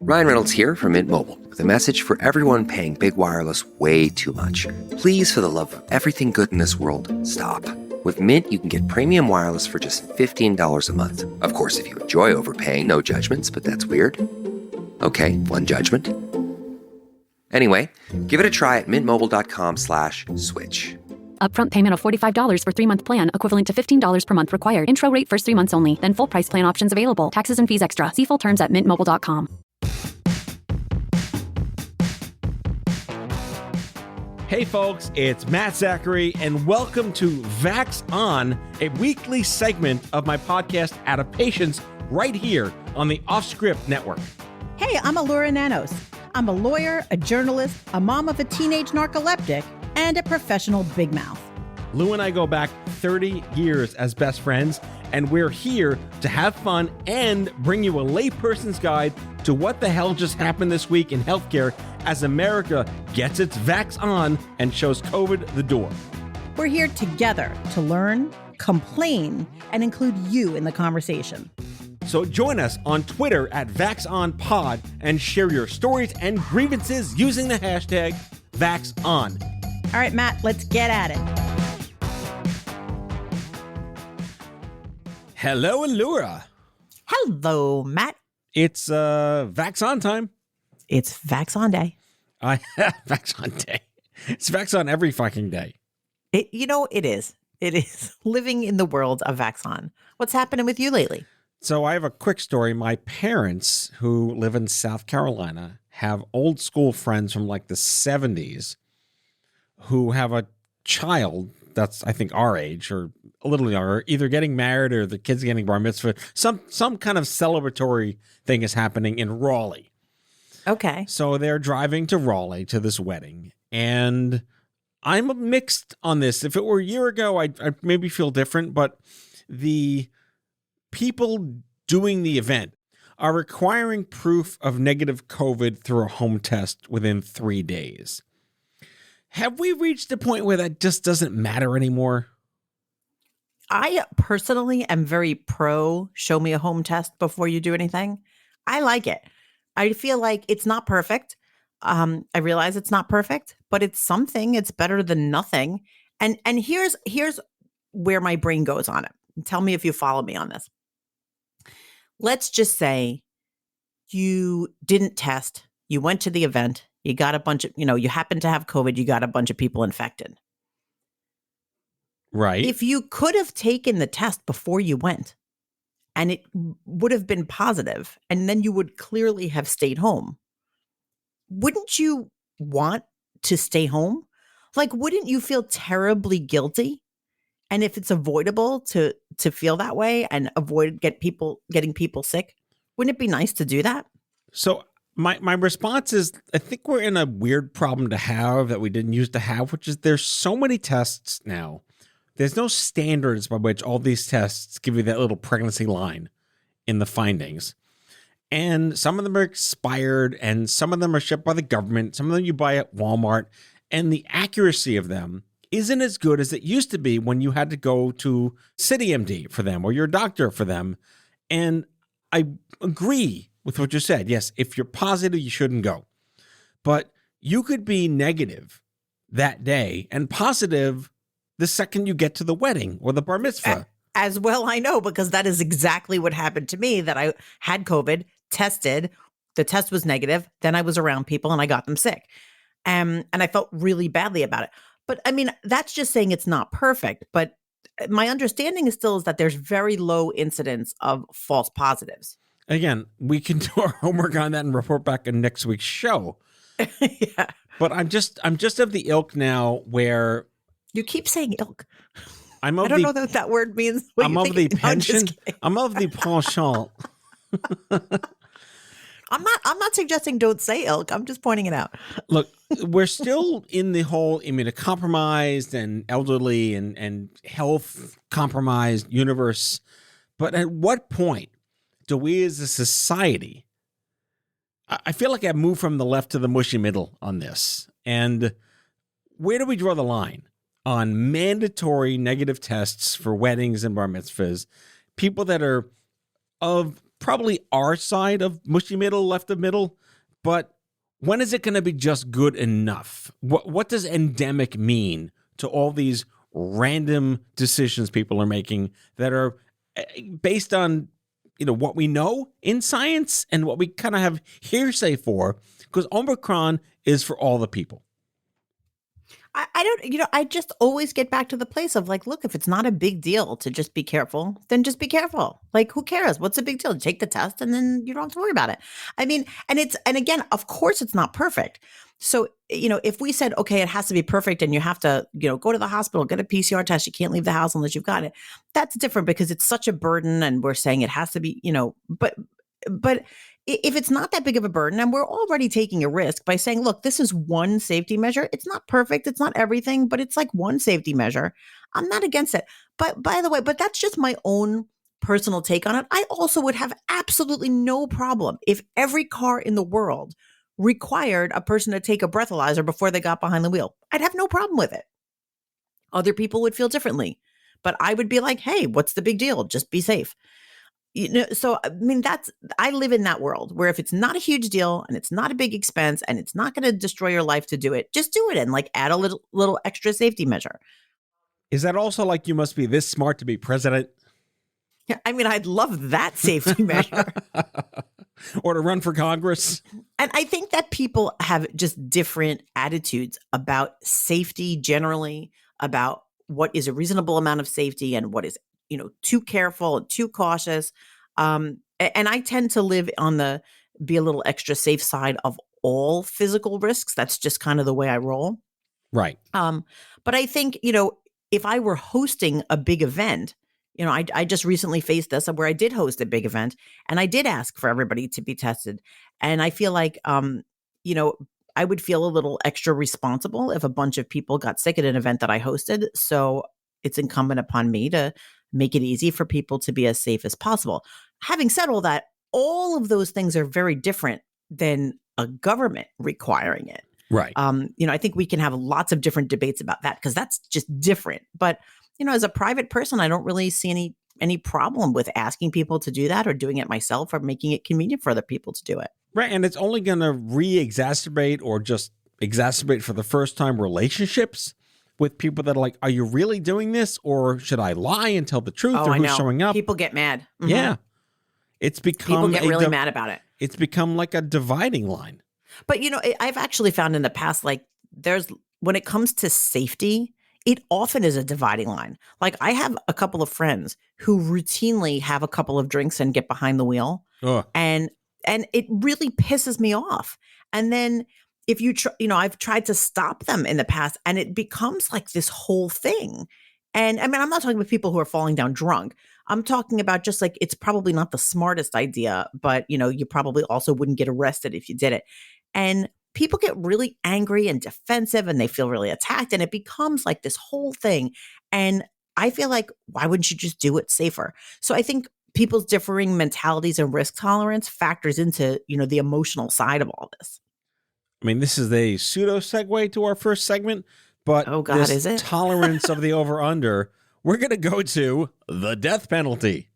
Ryan Reynolds here from Mint Mobile with a message for everyone paying big wireless way too much. Please, for the love of everything good in this world, stop. With Mint, you can get premium wireless for just $15 a month. Of course, if you enjoy overpaying, no judgments, but that's weird. Okay, one judgment. Anyway, give it a try at mintmobile.com/switch. Upfront payment of $45 for 3-month plan, equivalent to $15 per month required. Intro rate first 3 months only, then full price plan options available. Taxes and fees extra. See full terms at mintmobile.com. Hey folks, it's Matt Zachary, and welcome to Vax On, a weekly segment of my podcast, Out of Patience, right here on the Off Script Network. Hey, I'm Allura Nanos. I'm a lawyer, a journalist, a mom of a teenage narcoleptic, and a professional big mouth. Lou and I go back 30 years as best friends, and we're here to have fun and bring you a layperson's guide to what the hell just happened this week in healthcare as America gets its Vax on and shows COVID the door. We're here together to learn, complain, and include you in the conversation. So join us on Twitter at VaxOnPod and share your stories and grievances using the hashtag VaxOn. All right, Matt, let's get at it. Hello, Allura. Hello, Matt. It's Vax On time. It's Vax On Day. Vax On Day. It's Vax On every fucking day. It is. It is living in the world of Vax On. What's happening with you lately? So I have a quick story. My parents, who live in South Carolina, have old school friends from like the 70s who have a child that's, I think, our age or a little younger, either getting married or the kid's getting bar mitzvah. Some kind of celebratory thing is happening in Raleigh. Okay. So they're driving to Raleigh to this wedding, and I'm mixed on this. If it were a year ago, I'd maybe feel different, but the people doing the event are requiring proof of negative COVID through a home test within 3 days. Have we reached the point where that just doesn't matter anymore? I personally am very pro show me a home test before you do anything. I like it. I feel like it's not perfect. I realize it's not perfect, but it's something. It's better than nothing. And here's where my brain goes on it. Tell me if you follow me on this. Let's just say you didn't test. You went to the event. You got a bunch of, you happen to have COVID. You got a bunch of people infected. Right. If you could have taken the test before you went and it would have been positive, and then you would clearly have stayed home, wouldn't you want to stay home? Like, wouldn't you feel terribly guilty? And if it's avoidable to feel that way and avoid getting people sick, wouldn't it be nice to do that? So my response is, I think we're in a weird problem to have that we didn't used to have, which is there's so many tests now. There's no standards by which all these tests give you that little pregnancy line in the findings. And some of them are expired, and some of them are shipped by the government. Some of them you buy at Walmart. And the accuracy of them isn't as good as it used to be when you had to go to CityMD for them or your doctor for them. And I agree with what you said. Yes, if you're positive, you shouldn't go. But you could be negative that day and positive the second you get to the wedding or the bar mitzvah. As well, I know, because that is exactly what happened to me, that I had COVID, tested, the test was negative, then I was around people and I got them sick. And I felt really badly about it. But I mean, that's just saying it's not perfect. But my understanding is that there's very low incidence of false positives. Again, we can do our homework on that and report back on next week's show. Yeah. But I'm just of the ilk now where you keep saying ilk. I don't know what that word means. I'm of the pension. I'm of the penchant. I'm not suggesting don't say ilk. I'm just pointing it out. Look, we're still in the whole immunocompromised and elderly and health compromised universe. But at what point do we as a society, I feel like I've moved from the left to the mushy middle on this. And where do we draw the line on mandatory negative tests for weddings and bar mitzvahs? People that are of probably our side of mushy middle, left of middle, but when is it going to be just good enough? What does endemic mean to all these random decisions people are making that are based on, what we know in science and what we kind of have hearsay for? Because Omicron is for all the people. I don't, I just always get back to the place of like, look, if it's not a big deal to just be careful, then just be careful. Like, who cares? What's a big deal? Take the test and then you don't have to worry about it. I mean, and again, of course it's not perfect. So, if we said, okay, it has to be perfect and you have to, go to the hospital, get a PCR test, you can't leave the house unless you've got it. That's different because it's such a burden and we're saying it has to be, but if it's not that big of a burden and we're already taking a risk by saying, look, this is one safety measure. It's not perfect. It's not everything, but it's like one safety measure. I'm not against it. But by the way, that's just my own personal take on it. I also would have absolutely no problem if every car in the world required a person to take a breathalyzer before they got behind the wheel. I'd have no problem with it. Other people would feel differently, but I would be like, hey, what's the big deal? Just be safe. So, I mean, I live in that world where if it's not a huge deal and it's not a big expense and it's not going to destroy your life to do it, just do it and like add a little extra safety measure. Is that also like you must be this smart to be president? Yeah, I mean, I'd love that safety measure. Or to run for Congress. And I think that people have just different attitudes about safety generally, about what is a reasonable amount of safety and what is too careful and too cautious. And I tend to live on be a little extra safe side of all physical risks. That's just kind of the way I roll. Right. But I think, if I were hosting a big event, I just recently faced this where I did host a big event and I did ask for everybody to be tested. And I feel like, I would feel a little extra responsible if a bunch of people got sick at an event that I hosted. So it's incumbent upon me to make it easy for people to be as safe as possible. Having said all that, all of those things are very different than a government requiring it. Right. I think we can have lots of different debates about that because that's just different. But, as a private person, I don't really see any problem with asking people to do that or doing it myself or making it convenient for other people to do it. Right. And it's only going to re-exacerbate or just exacerbate for the first time relationships with people that are like, are you really doing this? Or should I lie and tell the truth? Or who's showing up? People get mad. Mm-hmm. Yeah. It's become people get really mad about it. It's become like a dividing line. But, I've actually found in the past, like when it comes to safety, it often is a dividing line. Like I have a couple of friends who routinely have a couple of drinks and get behind the wheel. And it really pisses me off. And then if I've tried to stop them in the past and it becomes like this whole thing. And I mean, I'm not talking about people who are falling down drunk. I'm talking about just like, it's probably not the smartest idea, but you probably also wouldn't get arrested if you did it. And people get really angry and defensive and they feel really attacked and it becomes like this whole thing. And I feel like, why wouldn't you just do it safer? So I think people's differing mentalities and risk tolerance factors into, the emotional side of all this. I mean, this is a pseudo segue to our first segment, but oh God, is it? Tolerance of the over-under, we're going to go to the death penalty.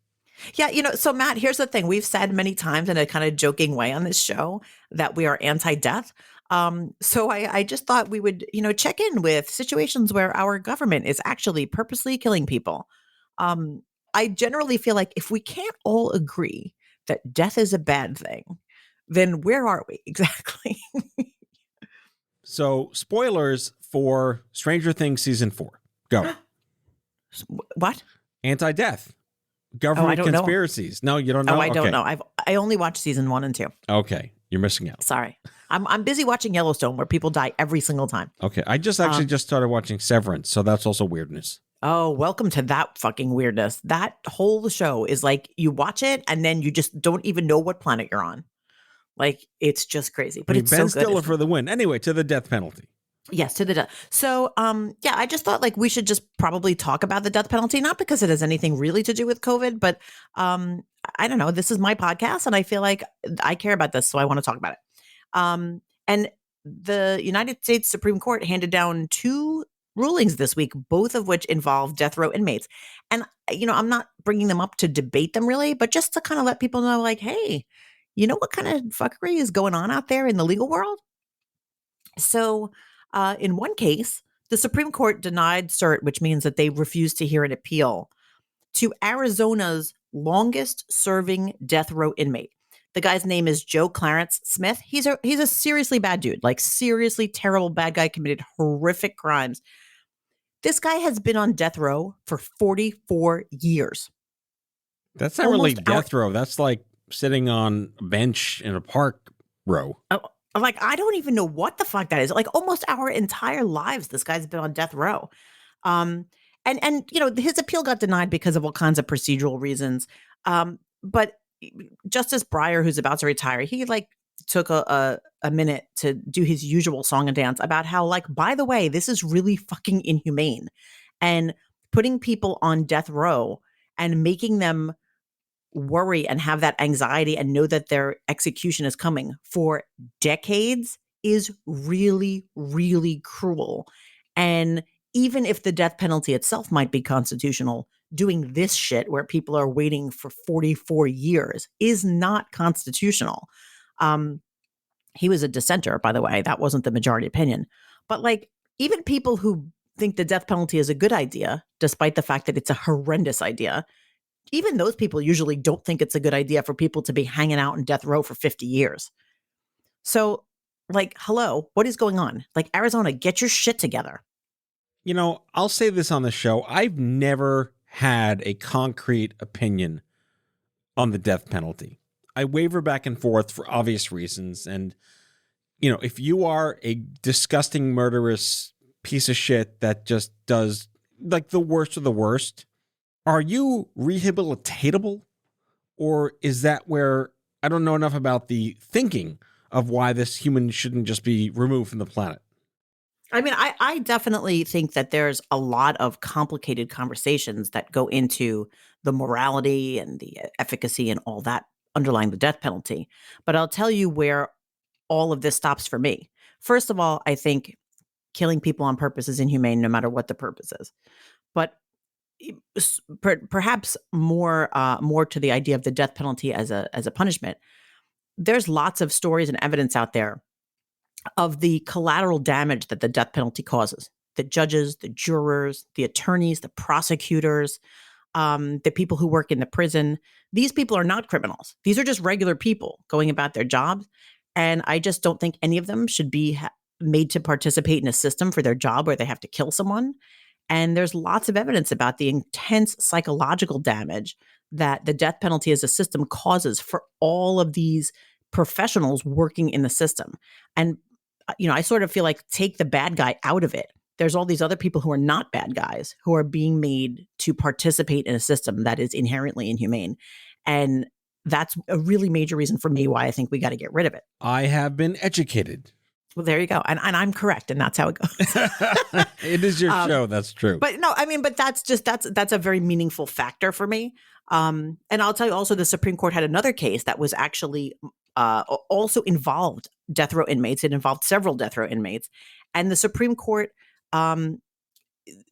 Yeah, so Matt, here's the thing. We've said many times in a kind of joking way on this show that we are anti-death. So I just thought we would, check in with situations where our government is actually purposely killing people. I generally feel like if we can't all agree that death is a bad thing, then where are we exactly? So, spoilers for Stranger Things Season 4. Go. What? Anti-death. Government conspiracies. No, you don't know? Oh, I don't know. I only watched season 1 and 2. Okay. You're missing out. Sorry. I'm busy watching Yellowstone where people die every single time. Okay. I just started watching Severance, so that's also weirdness. Oh, welcome to that fucking weirdness. That whole show is like you watch it and then you just don't even know what planet you're on. Like, it's just crazy. But it's Ben so good. Stiller for the win. Anyway, to the death penalty. Yes, to the death. So, I just thought like we should just probably talk about the death penalty, not because it has anything really to do with COVID, but I don't know. This is my podcast and I feel like I care about this, so I want to talk about it. And the United States Supreme Court handed down 2 rulings this week, both of which involve death row inmates. And, I'm not bringing them up to debate them really, but just to kind of let people know, like, hey, you know what kind of fuckery is going on out there in the legal world? So, in one case, the Supreme Court denied cert, which means that they refused to hear an appeal to Arizona's longest serving death row inmate. The guy's name is Joe Clarence Smith. He's a seriously bad dude, like seriously terrible bad guy, committed horrific crimes. This guy has been on death row for 44 years. That's not really death row. That's like sitting on a bench in a park row. Like, I don't even know what the fuck that is. Like, almost our entire lives, this guy's been on death row. And his appeal got denied because of all kinds of procedural reasons. But Justice Breyer, who's about to retire, he took a minute to do his usual song and dance about how, like, by the way, this is really fucking inhumane, and putting people on death row and making them worry and have that anxiety and know that their execution is coming for decades is really, really cruel. And even if the death penalty itself might be constitutional, doing this shit where people are waiting for 44 years is not constitutional. He was a dissenter, by the way. That wasn't the majority opinion. But like, even people who think the death penalty is a good idea, despite the fact that it's a horrendous idea, even those people usually don't think it's a good idea for people to be hanging out in death row for 50 years. So, like, hello, what is going on? Like, Arizona, get your shit together. I'll say this on the show. I've never had a concrete opinion on the death penalty. I waver back and forth for obvious reasons. And, if you are a disgusting, murderous piece of shit that just does like the worst of the worst, are you rehabilitatable? Or is that where I don't know enough about the thinking of why this human shouldn't just be removed from the planet? I mean, I definitely think that there's a lot of complicated conversations that go into the morality and the efficacy and all that underlying the death penalty. But I'll tell you where all of this stops for me. First of all, I think killing people on purpose is inhumane no matter what the purpose is. But perhaps more to the idea of the death penalty as a punishment, there's lots of stories and evidence out there of the collateral damage that the death penalty causes. The judges, the jurors, the attorneys, the prosecutors, the people who work in the prison. These people are not criminals. These are just regular people going about their jobs. And I just don't think any of them should be made to participate in a system for their job where they have to kill someone. And there's lots of evidence about the intense psychological damage that the death penalty as a system causes for all of these professionals working in the system. And, I sort of feel like, take the bad guy out of it. There's all these other people who are not bad guys who are being made to participate in a system that is inherently inhumane. And that's a really major reason for me why I think we got to get rid of it. I have been educated. Well, there you go. And I'm correct. And that's how it goes. It is your show. That's true. But no, I mean, but that's a very meaningful factor for me. And I'll tell you also, the Supreme Court had another case that was actually also involved death row inmates. It involved several death row inmates. And the Supreme Court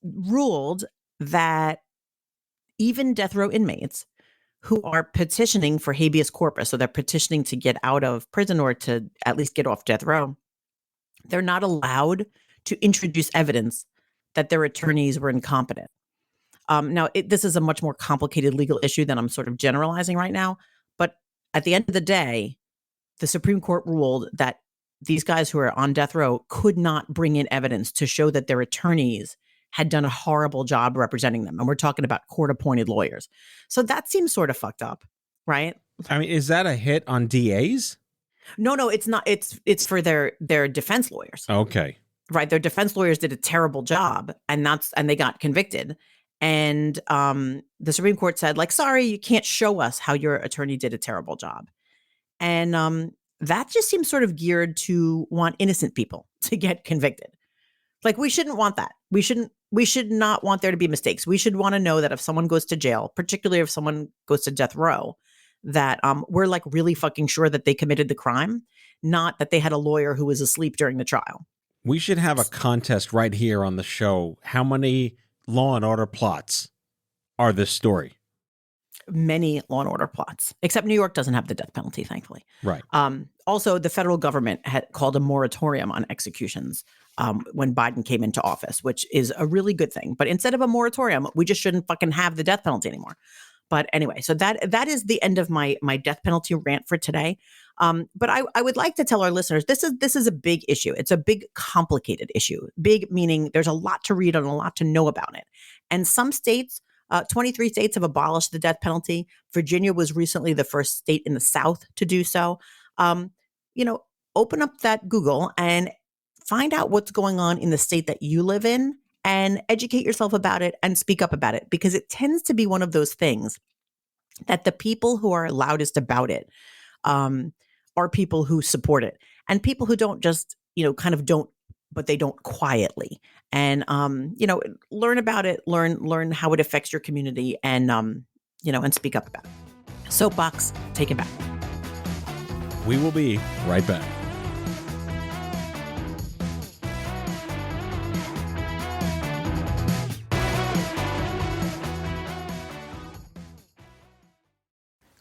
ruled that even death row inmates who are petitioning for habeas corpus, so they're petitioning to get out of prison or to at least get off death row, they're not allowed to introduce evidence that their attorneys were incompetent. Now, this is a much more complicated legal issue than I'm sort of generalizing right now. But at the end of the day, the Supreme Court ruled that these guys who are on death row could not bring in evidence to show that their attorneys had done a horrible job representing them. And we're talking about court-appointed lawyers. So that seems sort of fucked up, right? I mean, is that a hit on DAs? No, it's not. It's for their defense lawyers. Okay. Right. Their defense lawyers did a terrible job, and they got convicted. And the Supreme Court said, like, sorry, you can't show us how your attorney did a terrible job. And that just seems sort of geared to want innocent people to get convicted. Like, we shouldn't want that. We should not want there to be mistakes. We should want to know that if someone goes to jail, particularly if someone goes to death row, that we're like really fucking sure that they committed the crime, not that they had a lawyer who was asleep during the trial. We should have a contest right here on the show. How many Law and Order plots are this story? Many Law and Order plots, except New York doesn't have the death penalty, thankfully. Right. Also, the federal government had called a moratorium on executions when Biden came into office, which is a really good thing. But instead of a moratorium, we just shouldn't fucking have the death penalty anymore. But anyway, so that is the end of my death penalty rant for today. But I would like to tell our listeners this is a big issue. It's a big, complicated issue. Big meaning there's a lot to read and a lot to know about it. And some states, 23 states have abolished the death penalty. Virginia was recently the first state in the South to do so. Open up that Google and find out what's going on in the state that you live in and educate yourself about it and speak up about it, because it tends to be one of those things that the people who are loudest about it are people who support it, and people who don't just, kind of don't, but they don't quietly. And, learn about it, learn how it affects your community, and, and speak up about it. Soapbox, take it back. We will be right back.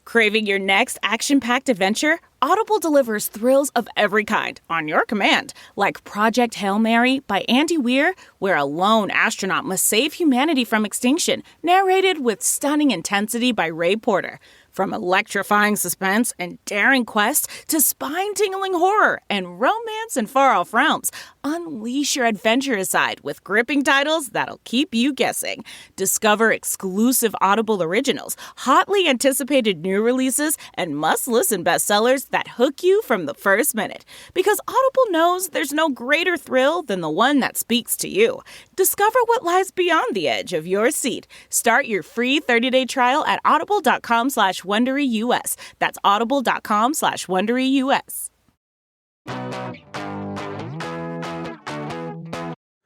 Craving your next action-packed adventure? Audible delivers thrills of every kind on your command, like Project Hail Mary by Andy Weir, where a lone astronaut must save humanity from extinction, narrated with stunning intensity by Ray Porter. From electrifying suspense and daring quest to spine-tingling horror and romance in far-off realms, unleash your adventurous side with gripping titles that'll keep you guessing. Discover exclusive Audible originals, hotly anticipated new releases, and must-listen bestsellers that hook you from the first minute. Because Audible knows there's no greater thrill than the one that speaks to you. Discover what lies beyond the edge of your seat. Start your free 30-day trial at audible.com/WonderyUS. That's audible.com/WonderyUS.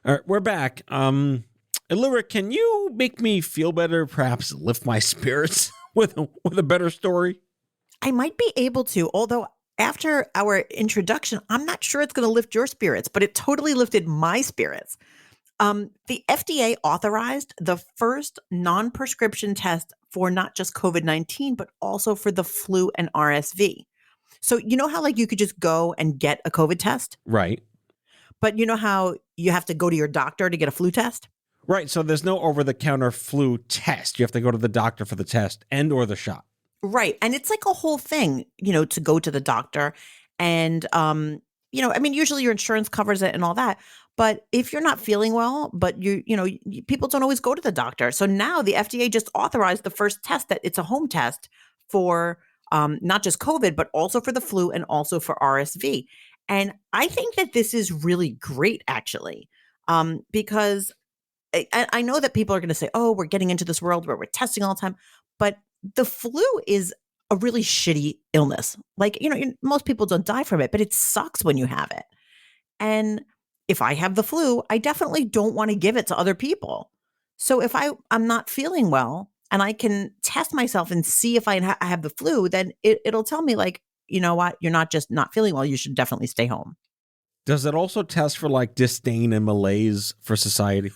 All right, we're back. Lyric, can you make me feel better, perhaps lift my spirits with a better story? I might be able to, although after our introduction, I'm not sure it's going to lift your spirits, but it totally lifted my spirits. The FDA authorized the first non-prescription test for not just COVID-19, but also for the flu and RSV. So you know how you could just go and get a COVID test? Right. But you know how you have to go to your doctor to get a flu test? Right. So there's no over-the-counter flu test. You have to go to the doctor for the test and or the shot. Right. And it's like a whole thing, to go to the doctor. And, usually your insurance covers it and all that. But if you're not feeling well, but people don't always go to the doctor. So now the FDA just authorized the first test that it's a home test for not just COVID, but also for the flu and also for RSV. And I think that this is really great, actually, because I know that people are going to say, oh, we're getting into this world where we're testing all the time. But the flu is a really shitty illness. Most people don't die from it, but it sucks when you have it. And if I have the flu, I definitely don't want to give it to other people. So if I'm not feeling well and I can test myself and see if I have the flu, then it'll tell me you know what, you're not just not feeling well, you should definitely stay home. Does it also test for disdain and malaise for society?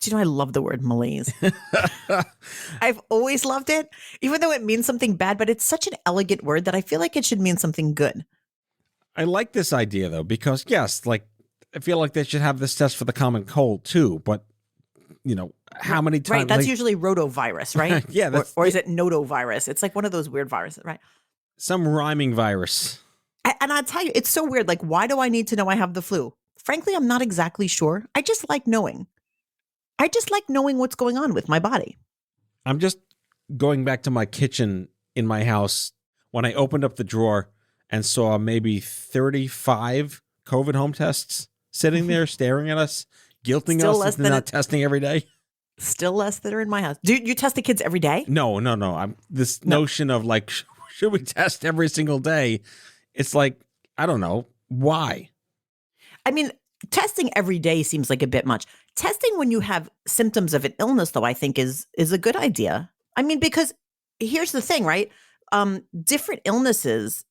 Do you know I love the word malaise? I've always loved it, even though it means something bad, but it's such an elegant word that I feel like it should mean something good. I like this idea, though, because, yes, I feel like they should have this test for the common cold, too. But, how many times? Right, that's usually rotavirus, right? Yeah. Or is it notovirus? It's like one of those weird viruses, right? Some rhyming virus. And I'll tell you, it's so weird. Why do I need to know I have the flu? Frankly, I'm not exactly sure. I just like knowing. I just like knowing what's going on with my body. I'm just going back to my kitchen in my house when I opened up the drawer and saw maybe 35 COVID home tests sitting there staring at us, guilting Still us into not testing every day. Still less that are in my house. Do you test the kids every day? No. Notion of should we test every single day? It's I don't know. Why? I mean, testing every day seems like a bit much. Testing when you have symptoms of an illness, though, I think is a good idea. I mean, because here's the thing, right? Different illnesses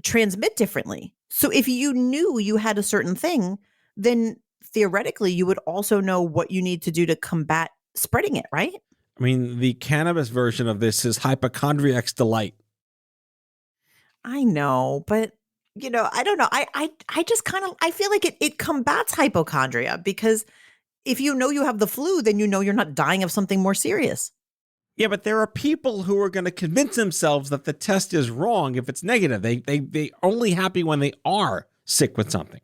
transmit differently. So if you knew you had a certain thing, then theoretically you would also know what you need to do to combat spreading it, right? I mean, the cannabis version of this is hypochondriac's delight. I know, but I don't know. I just kind of I feel like it combats hypochondria because if you know you have the flu, then you know you're not dying of something more serious. Yeah, but there are people who are going to convince themselves that the test is wrong if it's negative. They only happy when they are sick with something.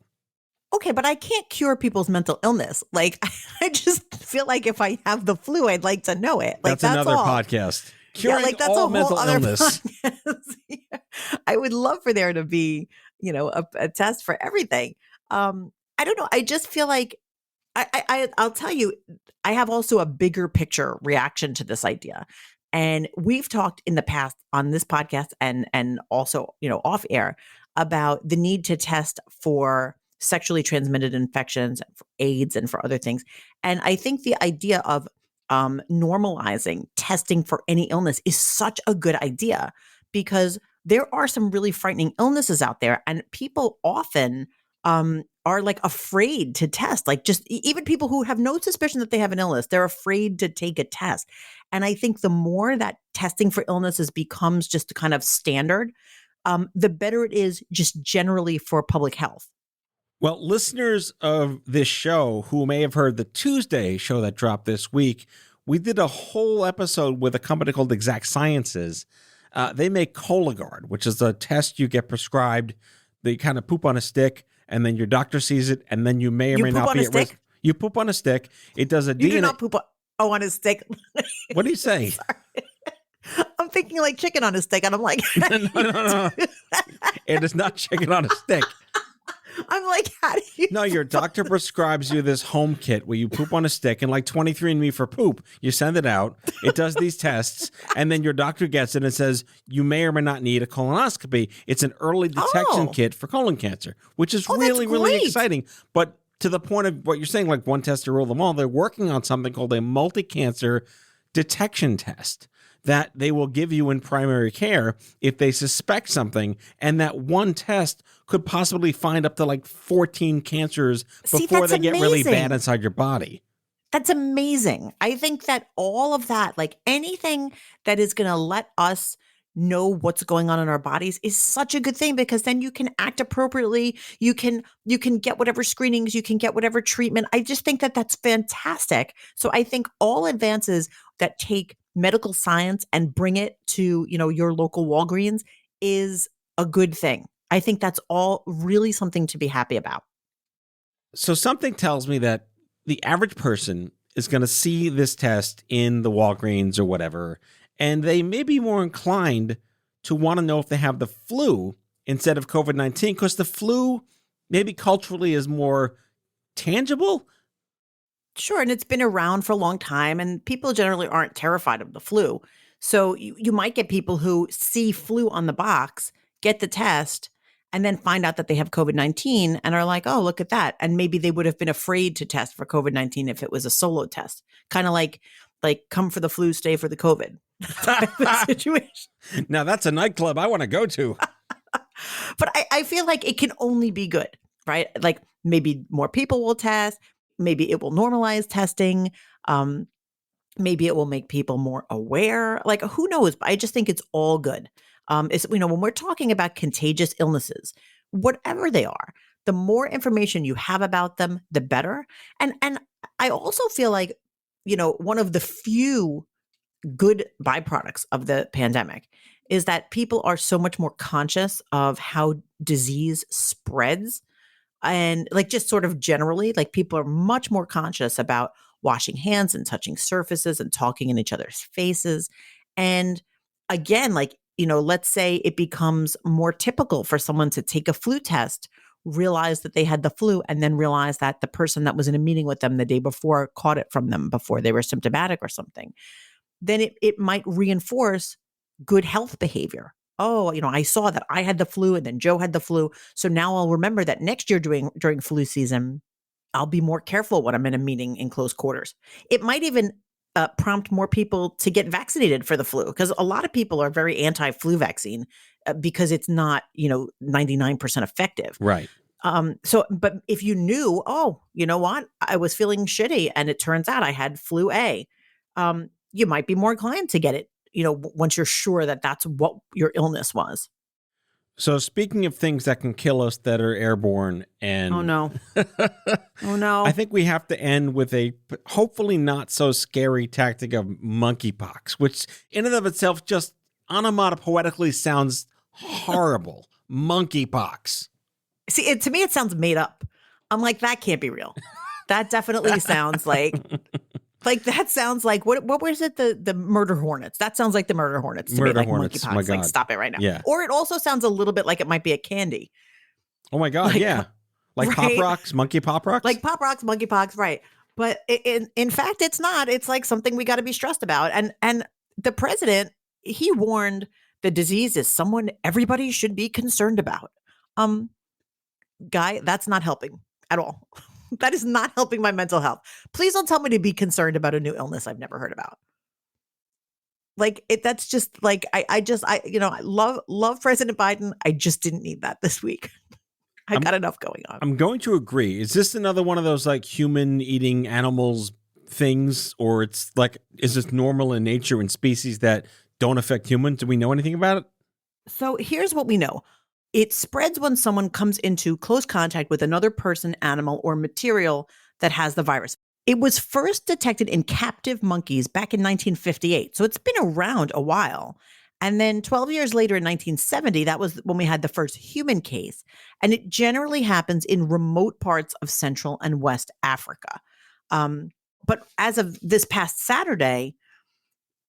Okay, but I can't cure people's mental illness. Like, I just feel like if I have the flu, I'd like to know it. Like, That's another all. podcast. Curing That's all a whole mental other illness. podcast. Yeah. I would love for there to be, a test for everything. I don't know. I just feel like I'll tell you, I have also a bigger picture reaction to this idea. And we've talked in the past on this podcast and also, off air about the need to test for sexually transmitted infections, for AIDS and for other things. And I think the idea of normalizing testing for any illness is such a good idea because there are some really frightening illnesses out there and people often are like afraid to test, like just even people who have no suspicion that they have an illness, they're afraid to take a test. And I think the more that testing for illnesses becomes just kind of standard, the better it is just generally for public health. Well, listeners of this show who may have heard the Tuesday show that dropped this week, we did a whole episode with a company called Exact Sciences. They make Cologuard, which is a test you get prescribed. They kind of poop on a stick, and then your doctor sees it, and then you may or may not be at risk. You poop on a stick. It does a DNA. You do not poop on a stick. What do you say? Sorry. I'm thinking like chicken on a stick, and I'm like, no. It is not chicken on a stick. I'm like, how do you? No, your doctor prescribes you this home kit where you poop on a stick, and like 23andMe for poop, you send it out. It does these tests, and then your doctor gets it and says you may or may not need a colonoscopy. It's an early detection kit for colon cancer, which is really, really exciting. But to the point of what you're saying, like one test to rule them all, they're working on something called a multi-cancer detection test that they will give you in primary care if they suspect something, and that one test could possibly find up to like 14 cancers before they get really bad inside your body. That's amazing. I think that all of that, like anything that is going to let us know what's going on in our bodies is such a good thing because then you can act appropriately. You can get whatever screenings, you can get whatever treatment. I just think that that's fantastic. So I think all advances that take medical science and bring it to, your local Walgreens is a good thing. I think that's all really something to be happy about. So something tells me that the average person is going to see this test in the Walgreens or whatever, and they may be more inclined to want to know if they have the flu instead of COVID-19 because the flu maybe culturally is more tangible. Sure. And it's been around for a long time and people generally aren't terrified of the flu. So you might get people who see flu on the box, get the test, and then find out that they have COVID-19 and are like, oh, look at that. And maybe they would have been afraid to test for COVID-19 if it was a solo test. Kind of like come for the flu, stay for the COVID situation. Now that's a nightclub I want to go to. But I feel like it can only be good, right? Like maybe more people will test. Maybe it will normalize testing. Maybe it will make people more aware. Like who knows? But I just think it's all good. When we're talking about contagious illnesses, whatever they are, the more information you have about them, the better. And I also feel like, one of the few good byproducts of the pandemic is that people are so much more conscious of how disease spreads. And like just sort of generally, like people are much more conscious about washing hands and touching surfaces and talking in each other's faces. And again, like, let's say it becomes more typical for someone to take a flu test, realize that they had the flu, and then realize that the person that was in a meeting with them the day before caught it from them before they were symptomatic or something. Then it might reinforce good health behavior. Oh, I saw that I had the flu and then Joe had the flu. So now I'll remember that next year during flu season, I'll be more careful when I'm in a meeting in close quarters. It might even prompt more people to get vaccinated for the flu because a lot of people are very anti-flu vaccine because it's not, 99% effective. Right. But if you knew, oh, you know what, I was feeling shitty and it turns out I had flu A, you might be more inclined to get it, once you're sure that that's what your illness was. So speaking of things that can kill us that are airborne, and Oh no. Oh no. I think we have to end with a hopefully not so scary tactic of monkeypox, which in and of itself just onomatopoetically sounds horrible. Monkeypox. See, to me, it sounds made up. I'm like, that can't be real. That definitely sounds like that sounds like what was it? The murder hornets. That sounds like the murder hornets to me, Murder like hornets, monkeypox. my Like, God. stop it right now. Yeah. Or it also sounds a little bit like it might be a candy. Oh my God, Like, yeah. Like right? Pop Rocks, Monkey Pop Rocks? Like Pop Rocks, monkeypox, right? But in fact, it's not. It's like something we got to be stressed about. And the president, he warned the disease is someone everybody should be concerned about. Guy, that's not helping at all. That is not helping my mental health. Please don't tell me to be concerned about a new illness I've never heard about. Like that's just like I love President Biden. I just didn't need that this week. I got enough going on. I'm going to agree. Is this another one of those like human eating animals things, or it's like, is this normal in nature and species that don't affect humans? Do we know anything about it? So here's what we know. It spreads when someone comes into close contact with another person, animal, or material that has the virus. It was first detected in captive monkeys back in 1958. So it's been around a while. And then 12 years later in 1970, that was when we had the first human case. And it generally happens in remote parts of Central and West Africa. But as of this past Saturday,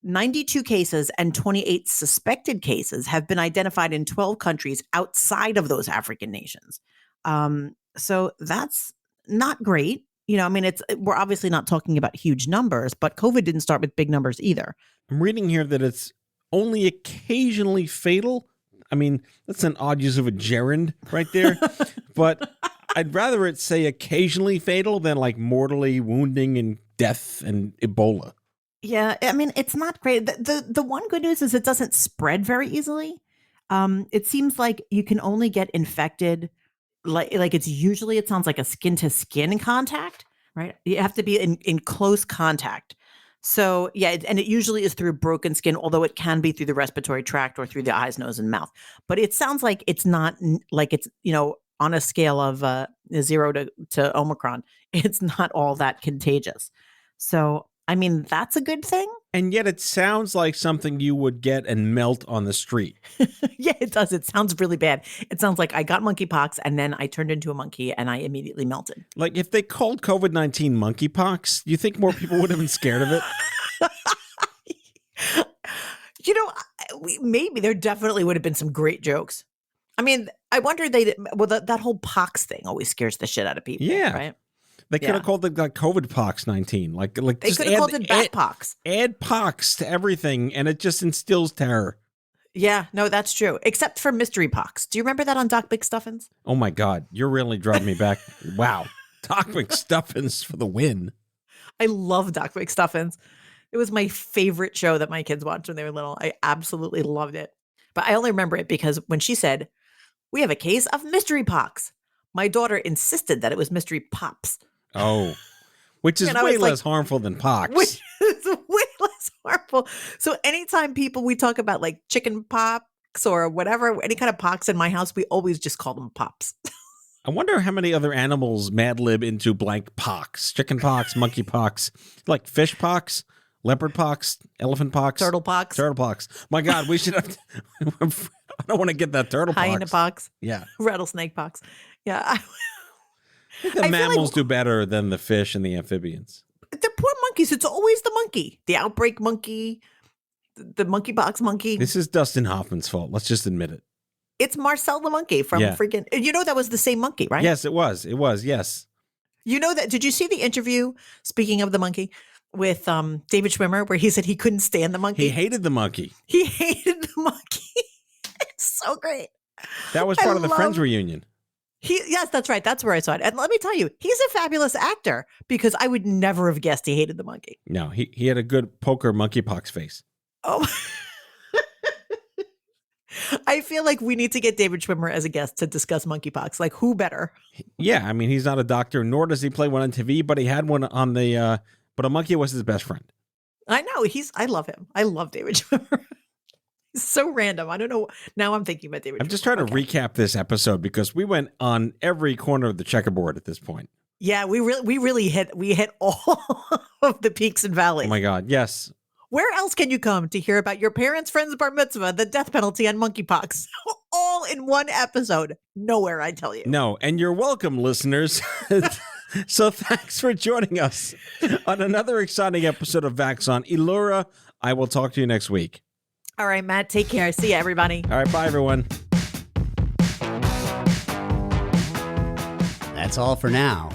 92 cases and 28 suspected cases have been identified in 12 countries outside of those African nations. So that's not great. We're obviously not talking about huge numbers, but COVID didn't start with big numbers either. I'm reading here that it's only occasionally fatal. I mean, that's an odd use of a gerund right there. But I'd rather it say occasionally fatal than like mortally wounding and death and Ebola. Yeah, I mean, it's not great. The one good news is it doesn't spread very easily. It seems like you can only get infected, it sounds like a skin to skin contact, right? You have to be in close contact. So yeah, and it usually is through broken skin, although it can be through the respiratory tract or through the eyes, nose, and mouth. But it sounds like it's not like it's, on a scale of 0 to Omicron, it's not all that contagious. So I mean, that's a good thing. And yet it sounds like something you would get and melt on the street. Yeah, it does. It sounds really bad. It sounds like I got monkeypox and then I turned into a monkey and I immediately melted. Like if they called COVID-19 monkeypox, do you think more people would have been scared of it? Maybe there definitely would have been some great jokes. I mean, I wonder that whole pox thing always scares the shit out of people. Yeah. Right. They could have called it like COVID pox 19. Like they could have called it bat pox. Add pox to everything, and it just instills terror. Yeah, no, that's true. Except for mystery pox. Do you remember that on Doc McStuffins? Oh my God, you're really driving me back. Wow, Doc McStuffins for the win. I love Doc McStuffins. It was my favorite show that my kids watched when they were little. I absolutely loved it. But I only remember it because when she said, "We have a case of mystery pox," my daughter insisted that it was mystery pops. Oh, which is way less harmful than pox. Which is way less harmful. So anytime we talk about like chicken pox or whatever, any kind of pox in my house, we always just call them pops. I wonder how many other animals Mad Lib into blank pox. Chicken pox, monkey pox, like fish pox, leopard pox, elephant pox. Turtle pox. Turtle pox. My God, we should have... I don't want to get that turtle pox. Hyena pox. Yeah. Rattlesnake pox. Yeah. I think the mammals do better than the fish and the amphibians. The poor monkeys. It's always the monkey. The outbreak monkey, the monkeypox monkey. This is Dustin Hoffman's fault. Let's just admit it. It's Marcel the monkey from freaking... that was the same monkey, right? Yes, it was. It was, yes. You know that... Did you see the interview, speaking of the monkey, with David Schwimmer, where he said he couldn't stand the monkey? He hated the monkey. He hated the monkey. It's so great. That was part of the Friends reunion. Yes, that's right. That's where I saw it. And let me tell you, he's a fabulous actor because I would never have guessed he hated the monkey. No, he had a good poker monkeypox face. Oh. I feel like we need to get David Schwimmer as a guest to discuss monkeypox. Like, who better? Yeah, I mean, he's not a doctor, nor does he play one on TV, but he had one on the, but a monkey was his best friend. I know. I love him. I love David Schwimmer. He's so random. I don't know. Now I'm thinking about David Schwimmer. I'm just trying to recap this episode because we went on every corner of the checkerboard at this point. Yeah, we really hit all of the peaks and valleys. Oh my God, yes. Where else can you come to hear about your parents' friend's bar mitzvah, the death penalty, and monkeypox? All in one episode. Nowhere, I tell you. No, and you're welcome, listeners. So thanks for joining us on another exciting episode of Vax On. Elura, I will talk to you next week. All right, Matt, take care. See you, everybody. All right, bye, everyone. That's all for now.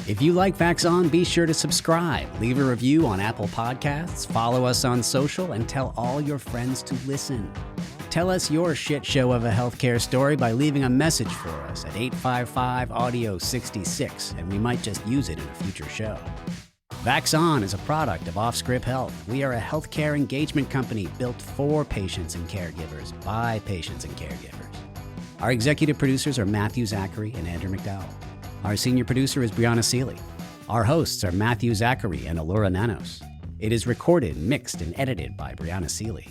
If you like Vax On, be sure to subscribe, leave a review on Apple Podcasts, follow us on social, and tell all your friends to listen. Tell us your shit show of a healthcare story by leaving a message for us at 855-AUDIO-66, and we might just use it in a future show. Vax On is a product of Offscript Health. We are a healthcare engagement company built for patients and caregivers by patients and caregivers. Our executive producers are Matthew Zachary and Andrew McDowell. Our senior producer is Brianna Seeley. Our hosts are Matthew Zachary and Allura Nanos. It is recorded, mixed, and edited by Brianna Seeley.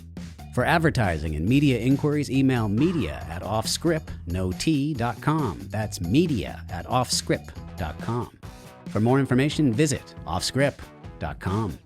For advertising and media inquiries, email media@offscript.com. That's media@offscript.com. For more information, visit offscript.com.